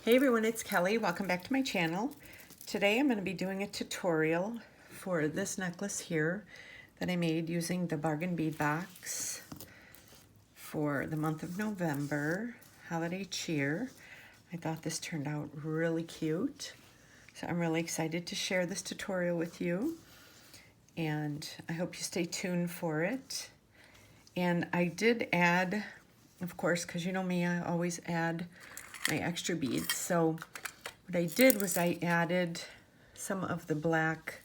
Hey everyone, it's Kelly. Welcome back to my channel. Today I'm going to be doing a tutorial for this necklace here that I made using the bargain bead box for the month of November, holiday cheer. I thought this turned out really cute, so I'm really excited to share this tutorial with you, and I hope you stay tuned for it. And I did add, of course, because you know me, I always add my extra beads. So what I did was I added some of the black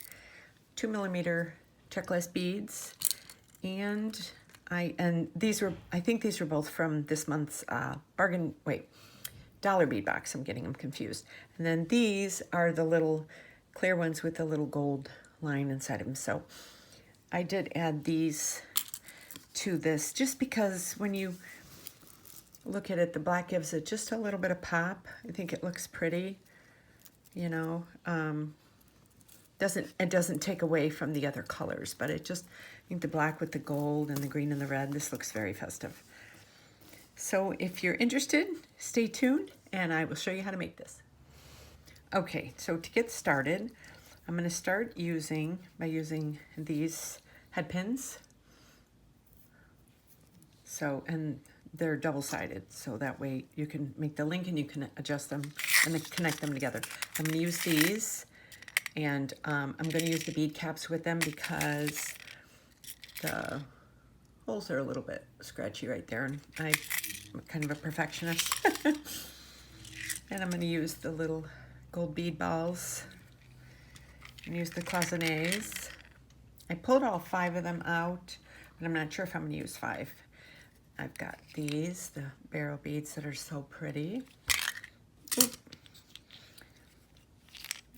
2mm checklist beads, and I think these were both from this month's dollar bead box. I'm getting them confused. And then these are the little clear ones with the little gold line inside of them. So I did add these to this just because when you look at it, the black gives it just a little bit of pop. I think it looks pretty, you know. It doesn't take away from the other colors, but I think the black with the gold and the green and the red, this looks very festive. So if you're interested, stay tuned and I will show you how to make this. Okay, so to get started, I'm going to start by using these head pins. So, and they're double-sided, so that way you can make the link and you can adjust them and then connect them together. I'm going to use these, and I'm going to use the bead caps with them because the holes are a little bit scratchy right there, and I'm kind of a perfectionist. And I'm going to use the little gold bead balls and use the cloisonnés. I pulled all 5 of them out, but I'm not sure if I'm going to use 5. I've got these, the barrel beads that are so pretty. Oop.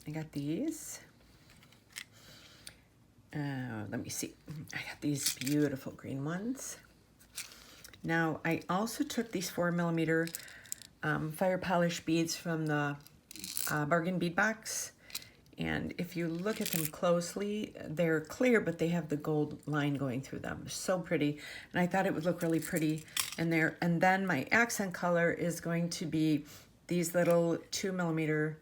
I got these. Let me see. I got these beautiful green ones. Now, I also took these 4mm fire polish beads from the bargain bead box. And if you look at them closely, they're clear, but they have the gold line going through them. So pretty. And I thought it would look really pretty in there. And then my accent color is going to be these little 2mm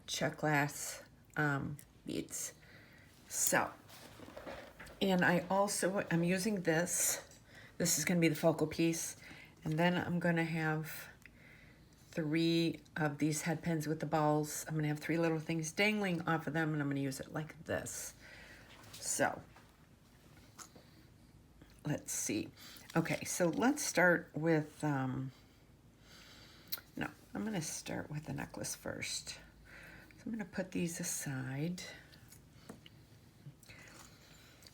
check glass beads. So, and I'm using this. This is going to be the focal piece. And then I'm going to have 3 of these head pins with the balls. I'm going to have 3 little things dangling off of them, and I'm going to use it like this. So, let's see. Okay, so let's start with, I'm going to start with the necklace first. So I'm going to put these aside.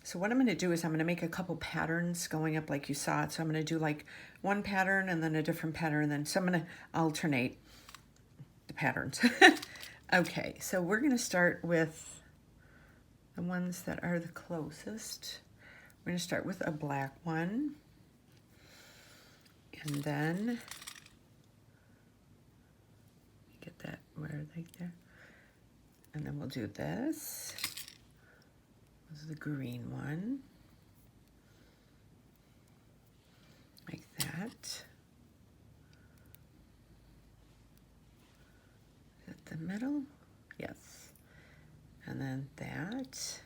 So what I'm going to do is I'm going to make a couple patterns going up like you saw it. So I'm going to do like one pattern and then a different pattern. And then so I'm going to alternate the patterns. Okay, so we're going to start with the ones that are the closest. We're going to start with a black one. And then get that where they there. And then we'll do this. This is the green one, like that. Is that the middle? Yes. And then that.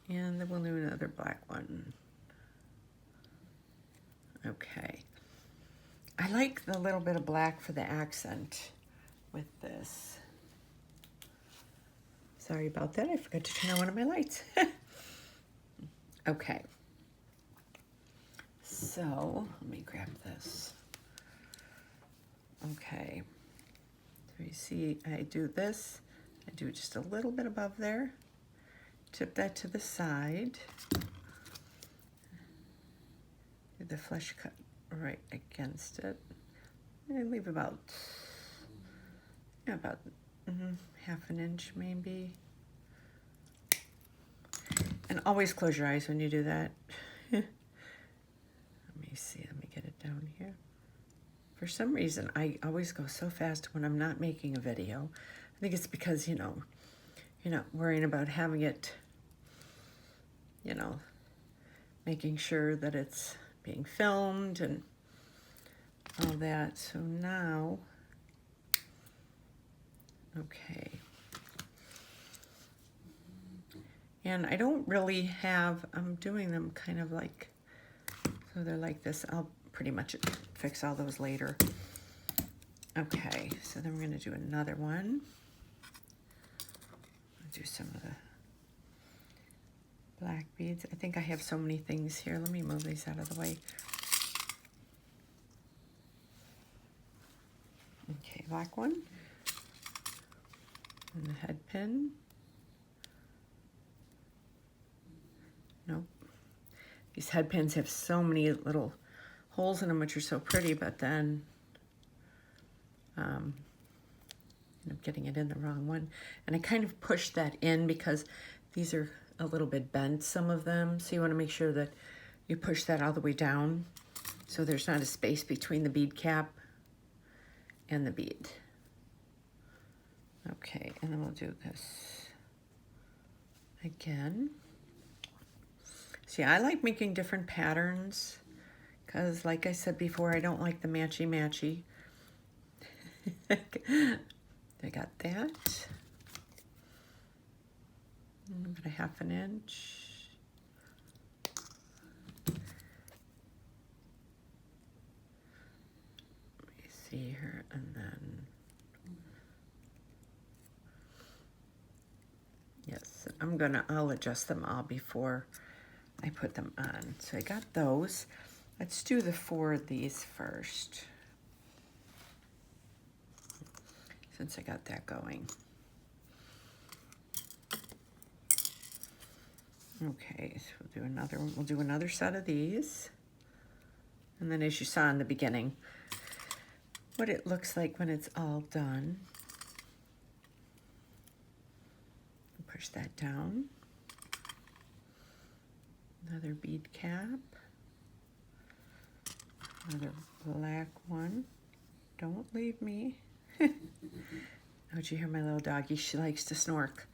And then we'll do another black one. Okay. I like the little bit of black for the accent with this. Sorry about that. I forgot to turn on one of my lights. Okay. So, let me grab this. Okay. So you see, I do this. I do just a little bit above there. Tip that to the side. Do the flush cut right against it. And leave about half an inch maybe. And always close your eyes when you do that. Let me see, let me get it down here. For some reason, I always go so fast when I'm not making a video. I think it's because, you're not worrying about having it, making sure that it's being filmed and all that. So now Okay. And I don't really have, I'm doing them kind of like, so they're like this. I'll pretty much fix all those later. Okay, so then we're going to do another one. I'll do some of the black beads. I think I have so many things here. Let me move these out of the way. Okay, black one. And the head pin. Nope. These head pins have so many little holes in them, which are so pretty, but then end up getting it in the wrong one. And I kind of pushed that in because these are a little bit bent, some of them. So you want to make sure that you push that all the way down so there's not a space between the bead cap and the bead. Okay, and then we'll do this again. See, I like making different patterns because, like I said before, I don't like the matchy-matchy. I got that. About a 1/2 inch. Let me see here, and then yes, I'll adjust them all before I put them on. So I got those. Let's do the 4 of these first, since I got that going. Okay, so we'll do another one. We'll do another set of these. And then as you saw in the beginning, what it looks like when it's all done. Push that down. Another bead cap. Another black one. Don't leave me. Oh, did you hear my little doggie? She likes to snork.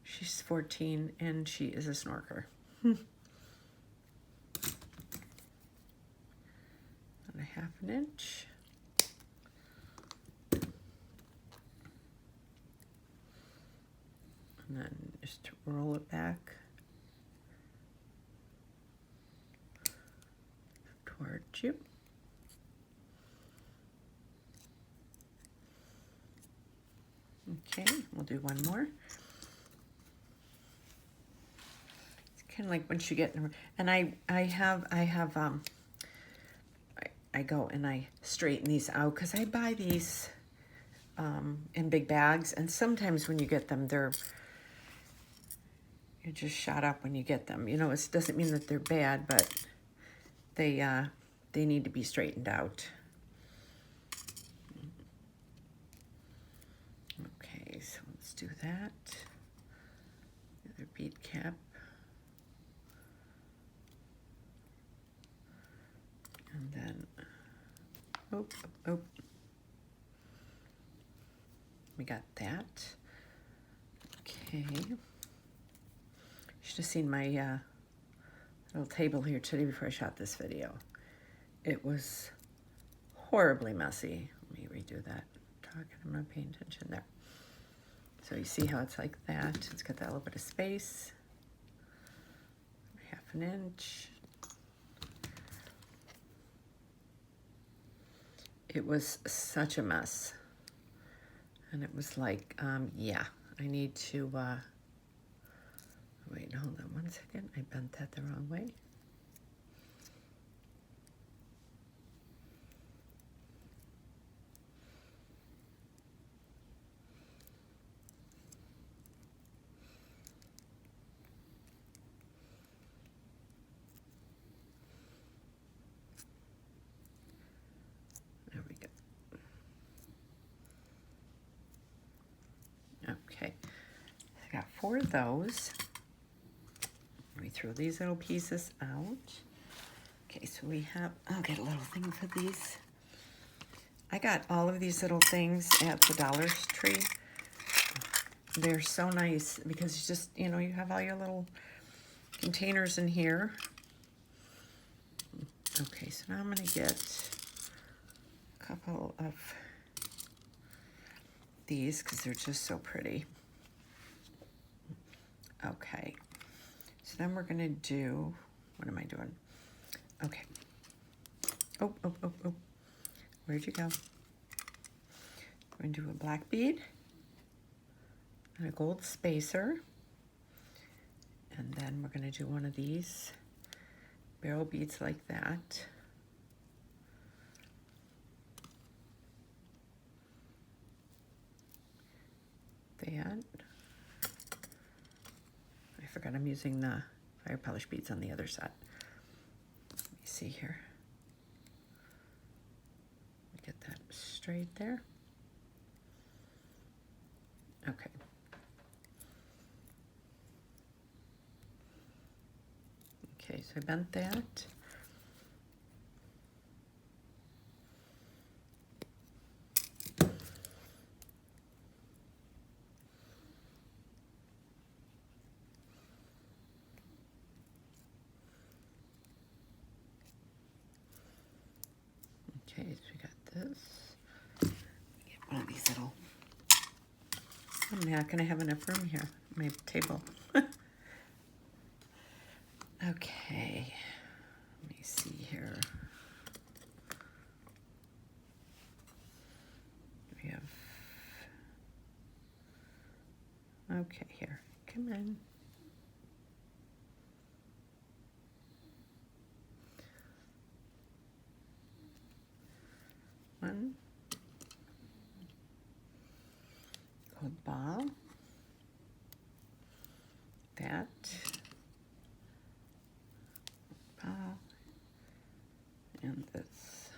She's 14 and she is a snorker. And a 1/2 inch. And then just roll it back towards you. Okay, we'll do one more. It's kind of like once you get in, and I go and I straighten these out because I buy these in big bags, and sometimes when you get them, you're just shot up when you get them. You know, it doesn't mean that they're bad, but they need to be straightened out. Okay, so let's do that. Another bead cap. And then, oh, we got that. Okay. Should have seen my little table here today before I shot this video. It was horribly messy. Let me redo that. I'm not paying attention there. So you see how it's like that. It's got that little bit of space. 1/2 inch. It was such a mess. And it was like, yeah, I need to, wait, hold on 1 second. I bent that the wrong way. There we go. Okay, I got 4 of those. We throw these little pieces out. Okay, so we have, I'll get a little thing for these. I got all of these little things at the Dollar Tree. They're so nice because it's just, you know, you have all your little containers in here. Okay, so now I'm going to get a couple of these because they're just so pretty. Okay, so then we're gonna do, what am I doing? Okay. Oh, where'd you go? We're gonna do a black bead and a gold spacer. And then we're gonna do one of these barrel beads like that. That. I forgot I'm using the fire polish beads on the other side. Let me see here. Get that straight there. Okay. Okay, so I bent that. Okay, so we got this. Get one of these little. I'm not going to have enough room here, my table. Okay, let me see here. We have. Okay, here. Come on. One. Gold ball. That. Ball. And this.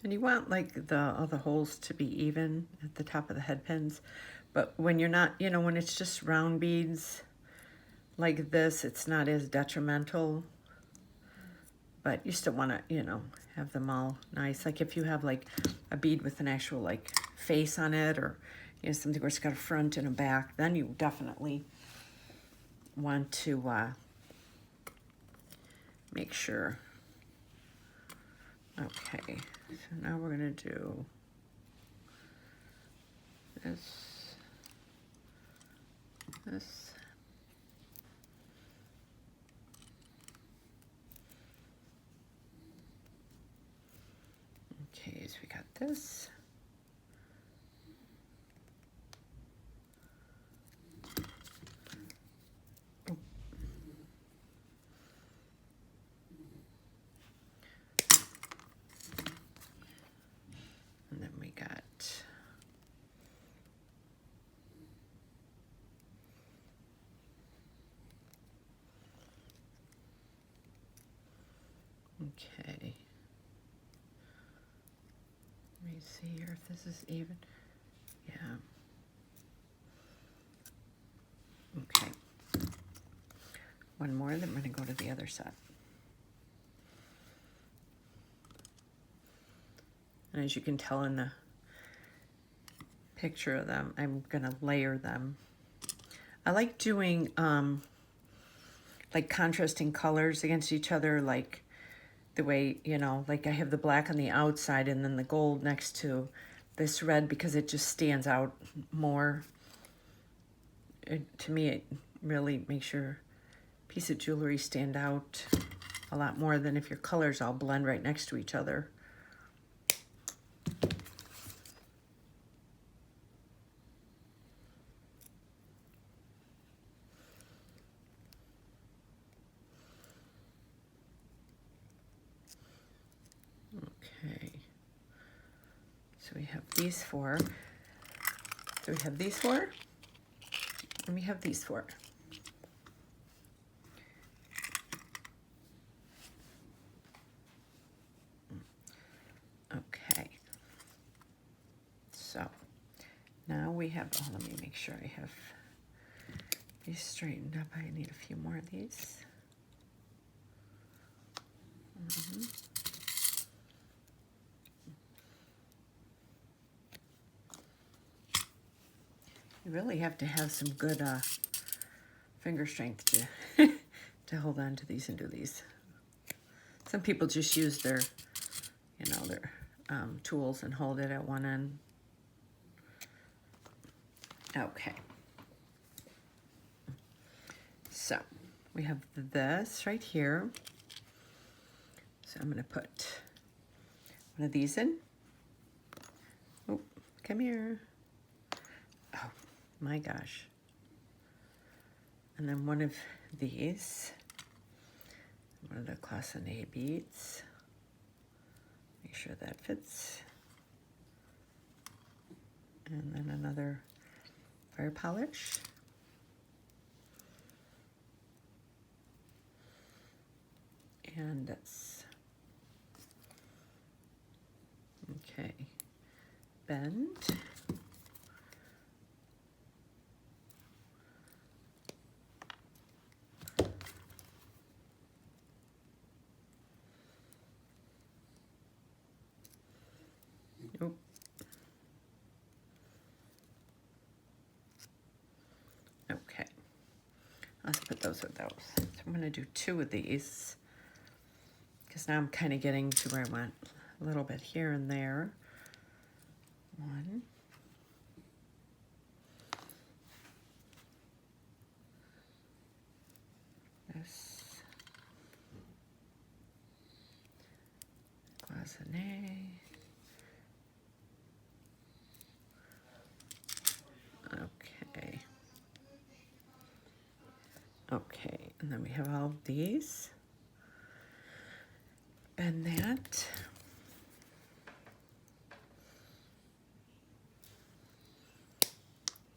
And you want like all the holes to be even at the top of the head pins. But when you're not, you know, when it's just round beads like this, it's not as detrimental. But you still want to, you know, have them all nice. Like if you have like a bead with an actual like face on it, or, you know, something where it's got a front and a back, then you definitely want to make sure. Okay, so now we're going to do this, this. Okay, so we got this. Oh. And then we got okay. Let me see here if this is even. Yeah. Okay. One more, then we're going to go to the other side. And as you can tell in the picture of them, I'm going to layer them. I like doing like contrasting colors against each other, like the way, you know, like I have the black on the outside and then the gold next to this red because it just stands out more. To me, it really makes your piece of jewelry stand out a lot more than if your colors all blend right next to each other. Okay, so we have these four. So we have these four, and we have these four. Okay, so now we have, oh, let me make sure I have these straightened up. I need a few more of these. You really have to have some good finger strength to to hold on to these and do these. Some people just use their, you know, their tools and hold it at one end. Okay. So we have this right here. So I'm going to put one of these in. Oh, come here. Oh, my gosh. And then one of these. One of the clasp beads. Make sure that fits. And then another fire polish. And that's okay. Bend. Nope. Okay. Let's put those with those. So I'm going to do 2 of these because now I'm kind of getting to where I want a little bit here and there. 1. This. Cloisonné. Okay. Okay, and then we have all of these. Bend that.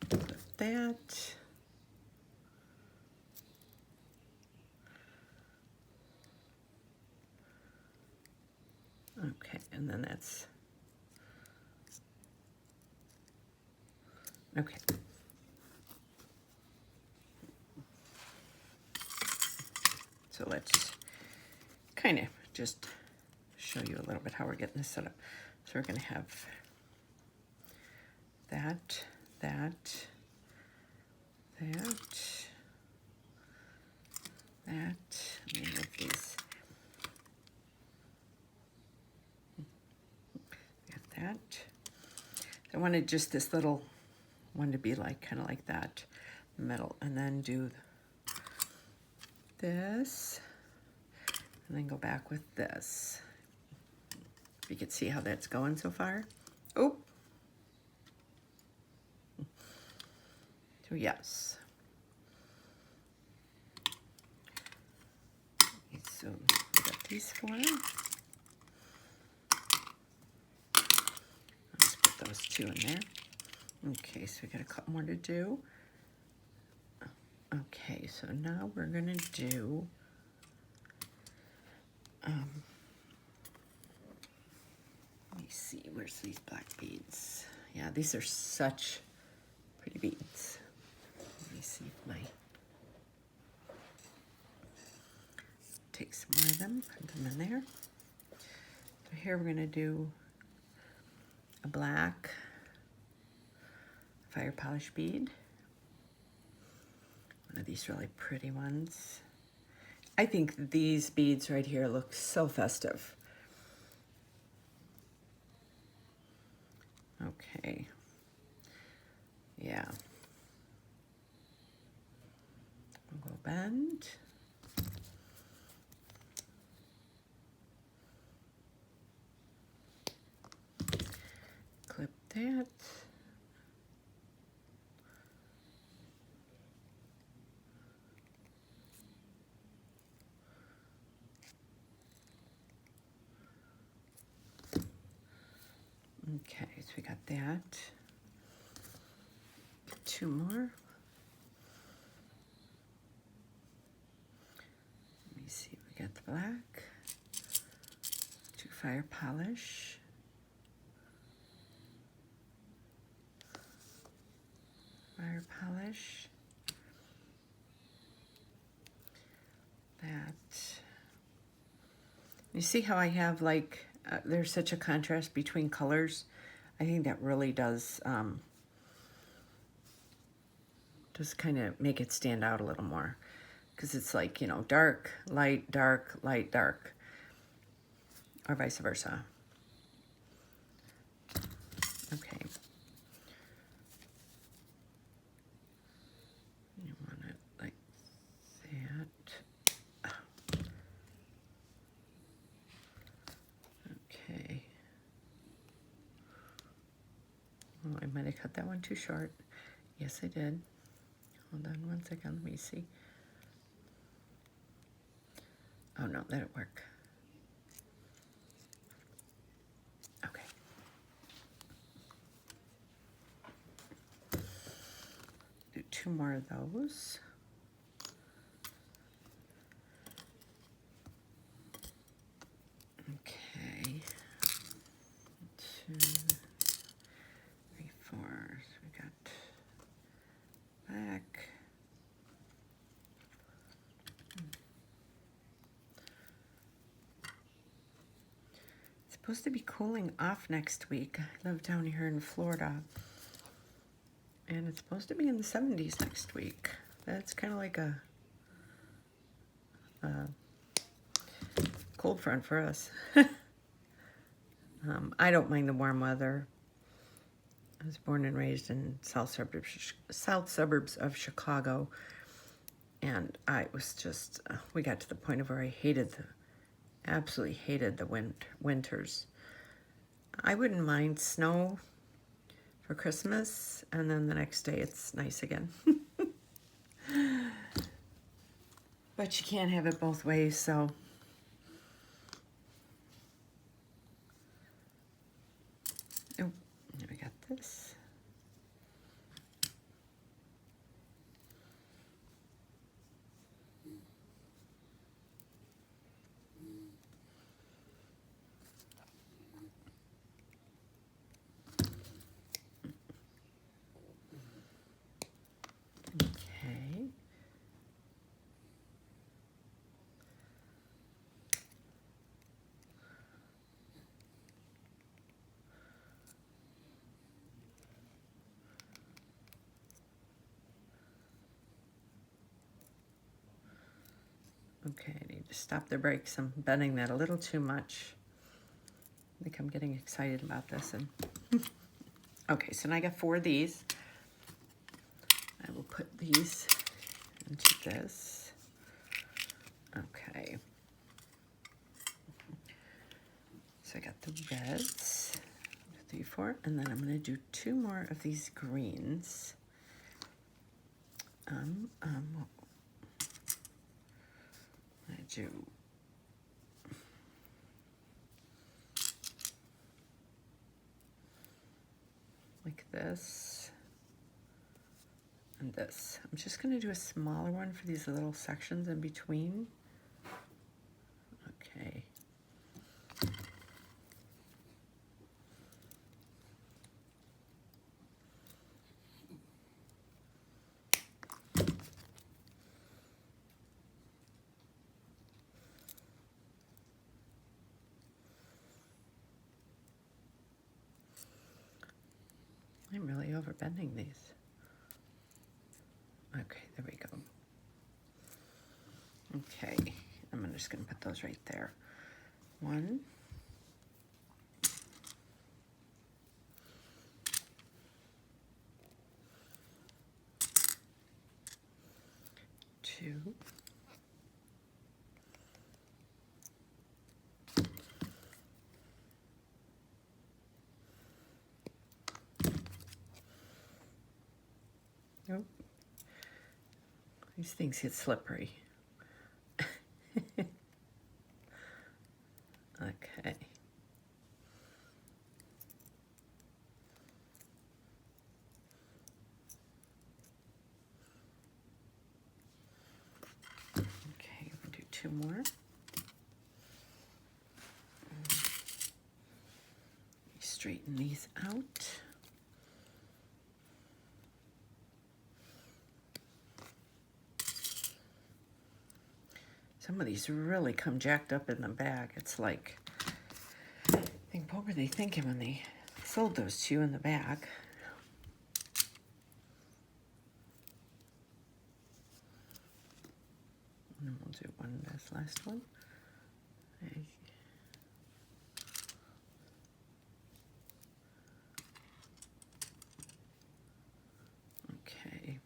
Put that. Okay, and then that's okay. So let's kind of just show you a little bit how we're getting this set up. So we're going to have that, that, that, that. Let me move these. We have that. I wanted just this little one to be like kind of like that metal, and then do this, and then go back with this. You can see how that's going so far. Oh, so yes. So we got these 4. Let's put those 2 in there. Okay, so we got a couple more to do. Okay, so now we're gonna do let me see, where's these black beads? Yeah, these are such pretty beads. Let me see if my take some more of them, put them in there. So here we're gonna do a black fire polish bead. One of these really pretty ones. I think these beads right here look so festive. Okay. Yeah. We'll go bend. Clip that. Okay, so we got that. 2 more. Let me see, we got the black. 2 fire polish. Fire polish. That. You see how I have like, there's such a contrast between colors. I think that really does Just kind of make it stand out a little more. Because it's like, you know, dark, light, dark, light, dark. Or vice versa. Okay. You want it like that. Okay. Oh, I might have cut that one too short. Yes, I did. Hold on one second. Let me see. Oh, no, that'll work. Okay. Do 2 more of those. Okay. 2, 3, 4. So we got black. It's supposed to be cooling off next week. I live down here in Florida. And it's supposed to be in the 70s next week. That's kind of like a cold front for us. I don't mind the warm weather. I was born and raised in south suburbs of Chicago, and I was just, we got to the point of where I absolutely hated the winters. I wouldn't mind snow for Christmas, and then the next day it's nice again. But you can't have it both ways, so. Oh, we got this. Okay. Okay, I need to stop the brakes. I'm bending that a little too much. I think I'm getting excited about this. And okay, so now I got 4 of these. I will put these into this. Okay. So I got the reds, 3, 4, and then I'm going to do 2 more of these greens. I do like this and this. I'm just going to do a smaller one for these little sections in between. Okay. I'm really overbending these. Okay, there we go. Okay, I'm just going to put those right there. 1, 2, 3. These things get slippery. Okay. Okay, we'll do 2 more. Straighten these out. Some of these really come jacked up in the bag. It's like, I think, what were they thinking when they sold those to you in the bag? last one. Okay.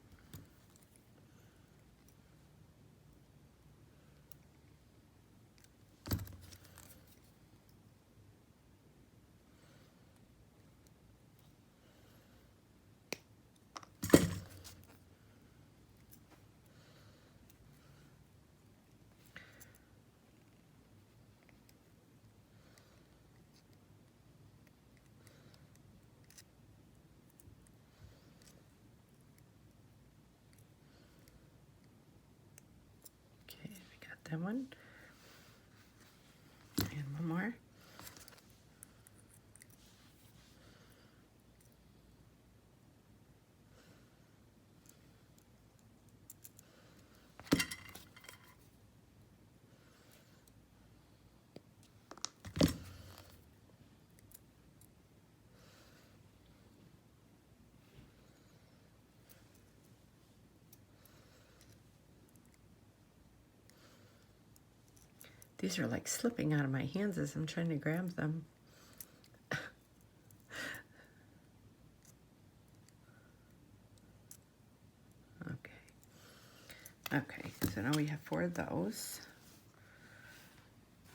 That one, and one more. These are like slipping out of my hands as I'm trying to grab them. Okay, so now we have 4 of those.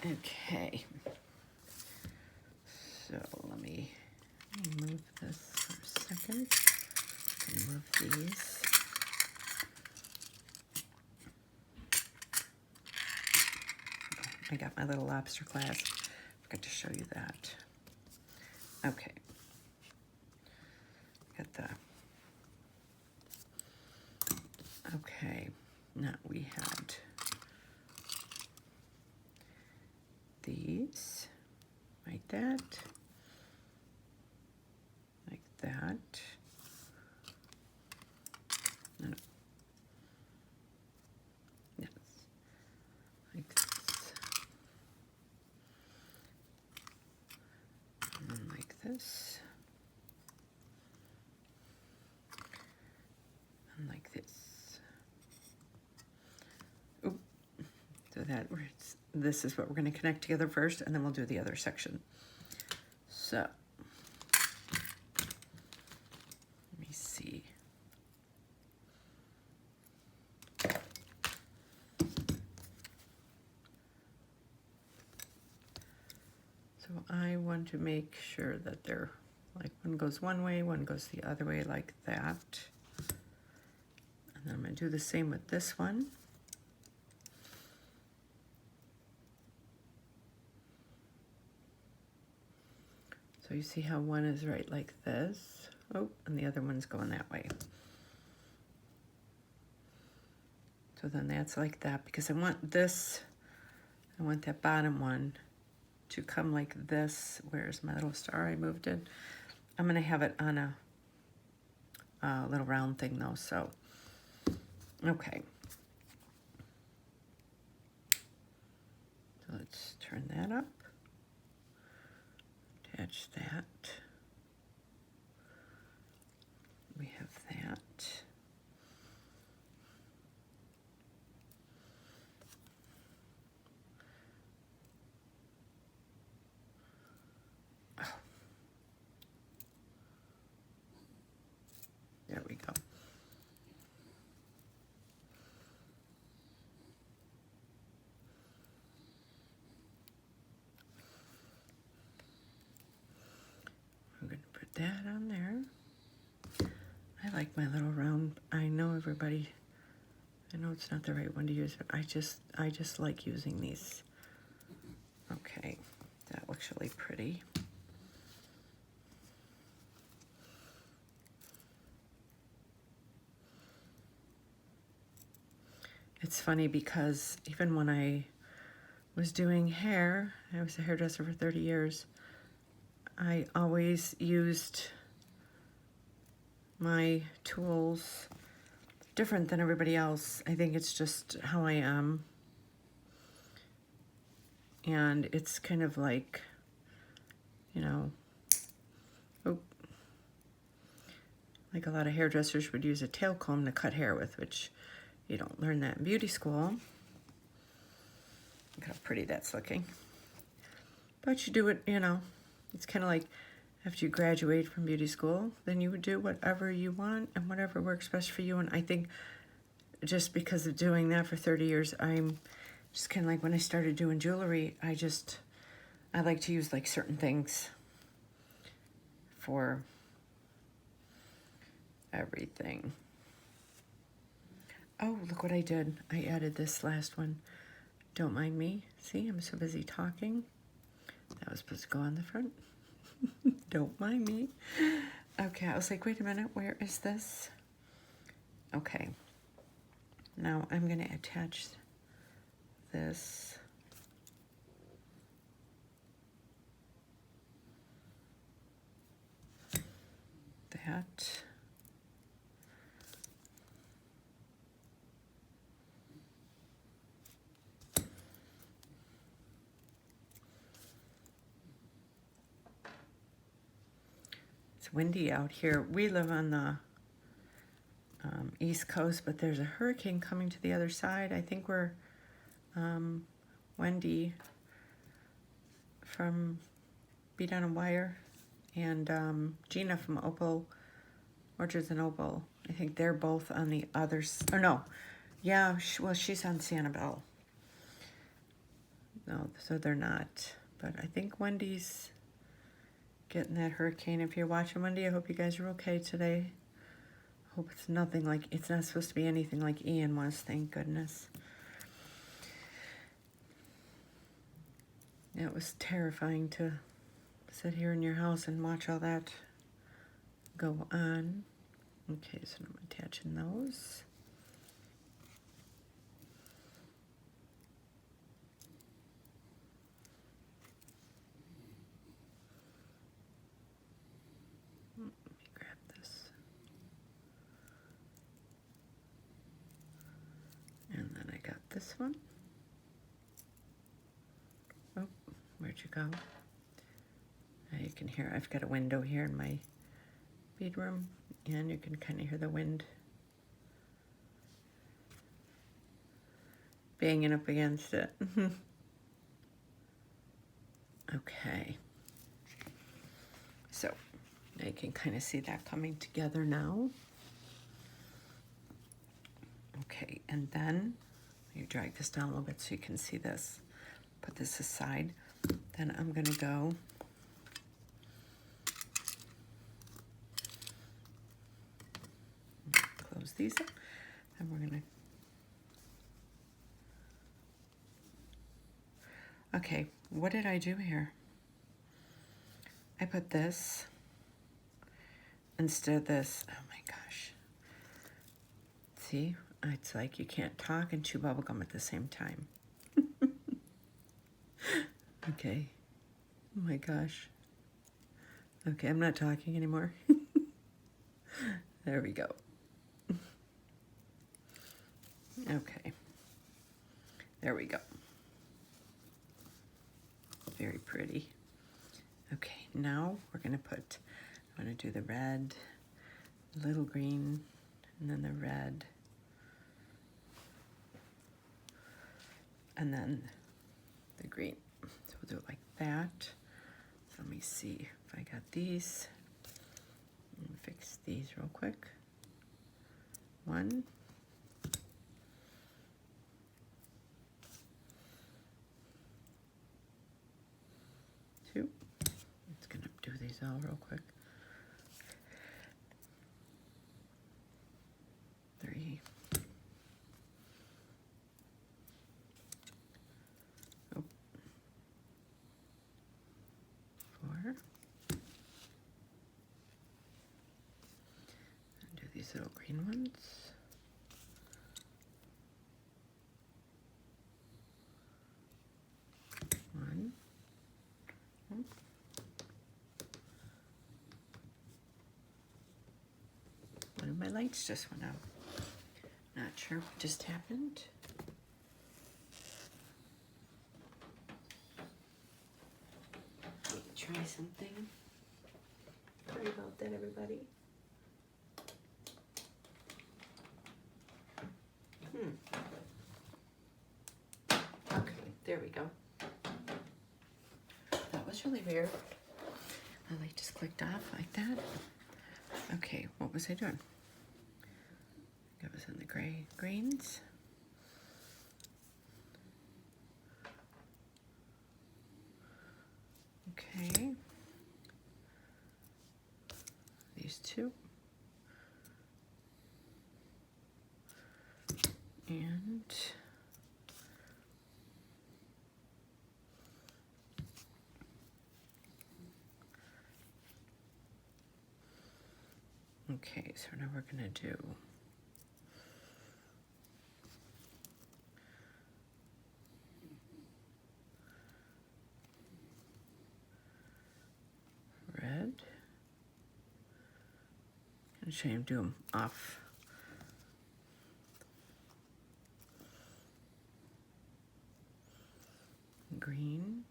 Okay, so let me move this for a second. Move these. I got my little lobster clasp. Forgot to show you that. Okay. Got the. Okay. Now we had these like that. Like that. No. Yes. Like this. And like this. And like this. Oop. So that this is what we're going to connect together first, and then we'll do the other section. So let me see. So I want to make sure that they're like one goes one way, one goes the other way, like that. And then I'm going to do the same with this one. So you see how one is right like this. Oh, and the other one's going that way. So then that's like that, because I want this, I want that bottom one to come like this. Where's my little star I moved it? I'm going to have it on a little round thing though, so, okay. So let's turn that up. Attach that. We have that. Oh. There we go. I'm going to put that on there. I like my little round. I know everybody, I know it's not the right one to use, but I just like using these. Okay, that looks really pretty. It's funny because even when I was doing hair, I was a hairdresser for 30 years, I always used my tools different than everybody else. I think it's just how I am. And it's kind of like, you know, like a lot of hairdressers would use a tail comb to cut hair with, which you don't learn that in beauty school. Look how pretty that's looking. But you do it, you know, it's kind of like after you graduate from beauty school, then you would do whatever you want and whatever works best for you. And I think just because of doing that for 30 years, I'm just kind of like when I started doing jewelry, I like to use like certain things for everything. Oh, look what I did. I added this last one. Don't mind me. See, I'm so busy talking. That was supposed to go on the front. Don't mind me. Okay, I was like, wait a minute, where is this? Okay. Now I'm going to attach this. That. It's windy out here. We live on the East Coast, but there's a hurricane coming to the other side. I think we're Wendy from Bead on a Wire and Gina from Opal Orchards and Opal. I think they're both on the other side. Or no, yeah, well, she's on Sanibel. No, so they're not. But I think Wendy's getting that hurricane. If you're watching, Wendy, I hope you guys are okay today. Hope it's nothing like, it's not supposed to be anything like Ian was, thank goodness. It was terrifying to sit here in your house and watch all that go on. Okay, so I'm attaching those. Let me grab this. And then I got this one. Oh, where'd you go? Now you can hear, I've got a window here in my bead room, and you can kind of hear the wind banging up against it. Okay. So, now you can kind of see that coming together now. Okay, and then you drag this down a little bit so you can see this. Put this aside. Then I'm going to go close these up, and we're going to... Okay, what did I do here? I put this instead of this. Oh my gosh. See? It's like you can't talk and chew bubble gum at the same time. Okay. Oh my gosh. Okay, I'm not talking anymore. There we go. Okay. There we go. Very pretty. Okay, now we're going to put, I'm going to do the red, little green, and then the red, and then the green. So we'll do it like that. So let me see if I got these. Let me fix these real quick. 1. 2. It's gonna do these all real quick. 3. Oh. 4. And do these little green ones. 1. Oh. One of my lights just went out. Not sure what just happened. Try something. Sorry about that, everybody. Okay, There we go. That was really weird. My light just clicked off like that. Okay, what was I doing? That was in the greens. Okay. These two. And okay, so now we're gonna do red. I'm show you do them off. Green.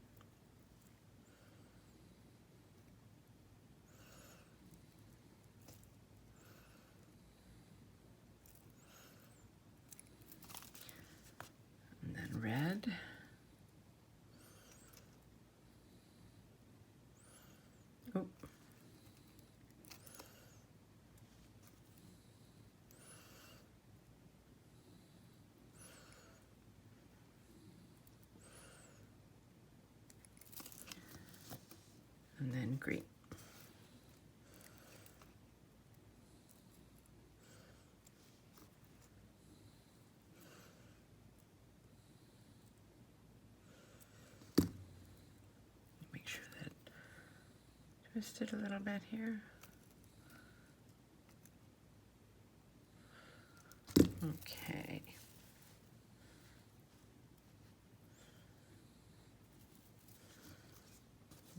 And then red. Oh. And then green. Make sure that twist it a little bit here. Okay.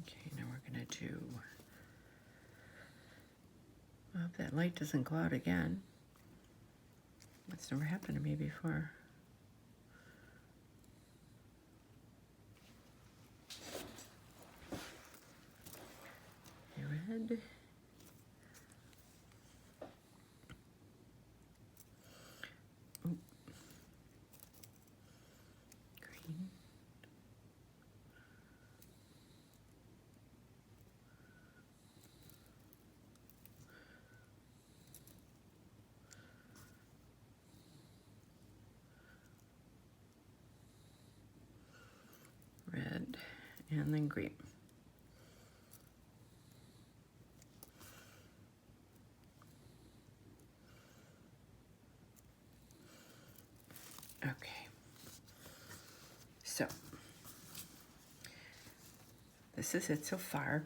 Okay, now we're gonna do, I hope that light doesn't go out again. That's never happened to me before. Red. Oh. Green. Red, and then green. Okay, so this is it so far.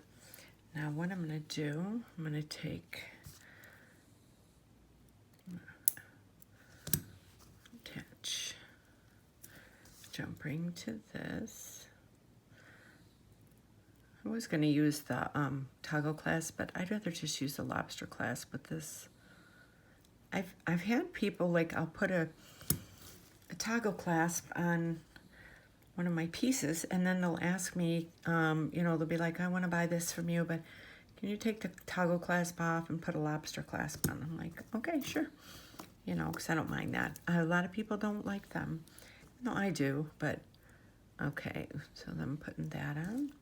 Now what I'm going to do, I'm going to take, attach jump ring to this. I was going to use the toggle clasp, but I'd rather just use the lobster clasp with this. I've had people, like, I'll put a toggle clasp on one of my pieces, and then they'll ask me, you know, they'll be like, I want to buy this from you, but can you take the toggle clasp off and put a lobster clasp on? I'm like, okay, sure. You know, because I don't mind that. A lot of people don't like them. No, I do, but okay. So then I'm putting that on.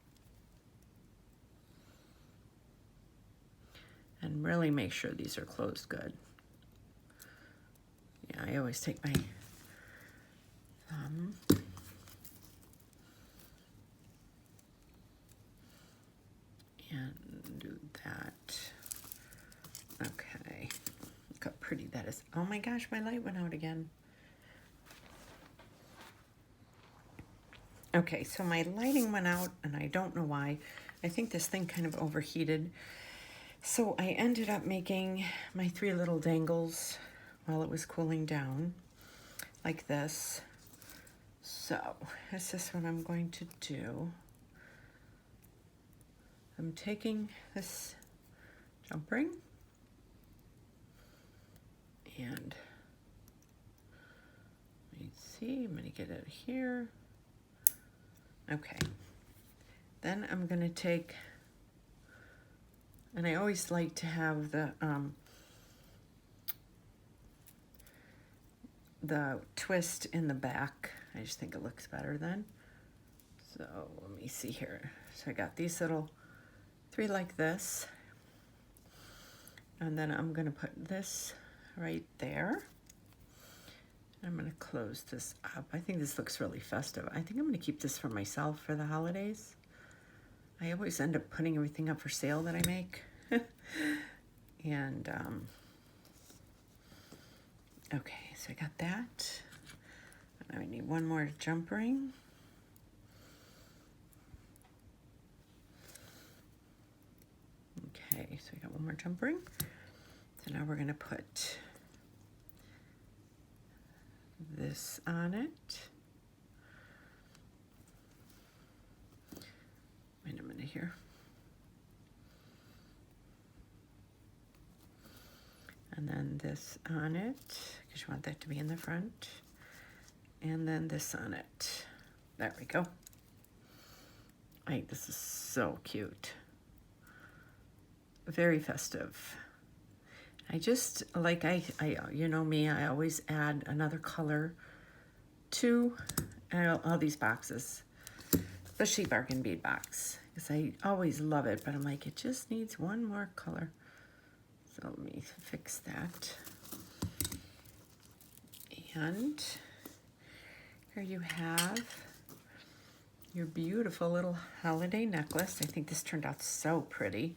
And really make sure these are closed good. Yeah, I always take my thumb and do that. Okay, look how pretty that is. Oh my gosh, my light went out again. Okay, so my lighting went out and I don't know why. I think this thing kind of overheated. So I ended up making my 3 little dangles while it was cooling down, like this. So this is what I'm going to do. I'm taking this jump ring and let me see, I'm gonna get it here. Okay, then I'm gonna take, and I always like to have the twist in the back. I just think it looks better then. So let me see here. So I got these little 3 like this. And then I'm gonna put this right there. I'm gonna close this up. I think this looks really festive. I think I'm gonna keep this for myself for the holidays. I always end up putting everything up for sale that I make. And, okay, so I got that. And I need one more jump ring. Okay, so we got one more jump ring. So now we're gonna put this on it. Wait a minute here. And then this on it, because you want that to be in the front. And then this on it. There we go. I think this is so cute. Very festive. I just, like you know me, I always add another color to all these boxes, especially bargain bead box, because I always love it, but I'm like, it just needs one more color. So let me fix that. And here you have your beautiful little holiday necklace. I think this turned out so pretty.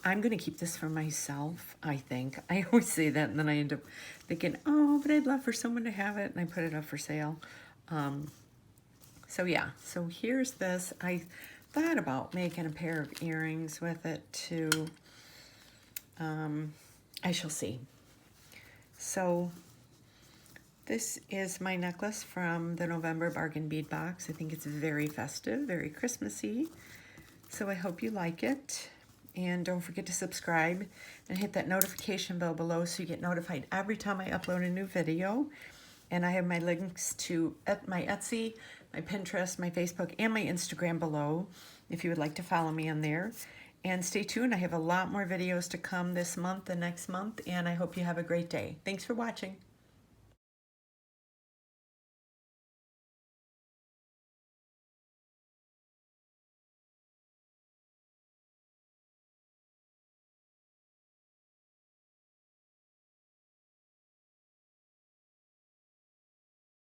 I'm going to keep this for myself, I think. I always say that, and then I end up thinking, oh, but I'd love for someone to have it, and I put it up for sale. So yeah, so here's this. I thought about making a pair of earrings with it too. I shall see. So this is my necklace from the November Bargain Bead Box. I think it's very festive, very Christmassy. So I hope you like it. And don't forget to subscribe and hit that notification bell below so you get notified every time I upload a new video. And I have my links to my Etsy, my Pinterest, my Facebook, and my Instagram below if you would like to follow me on there. And stay tuned. I have a lot more videos to come this month and next month, and I hope you have a great day. Thanks for watching.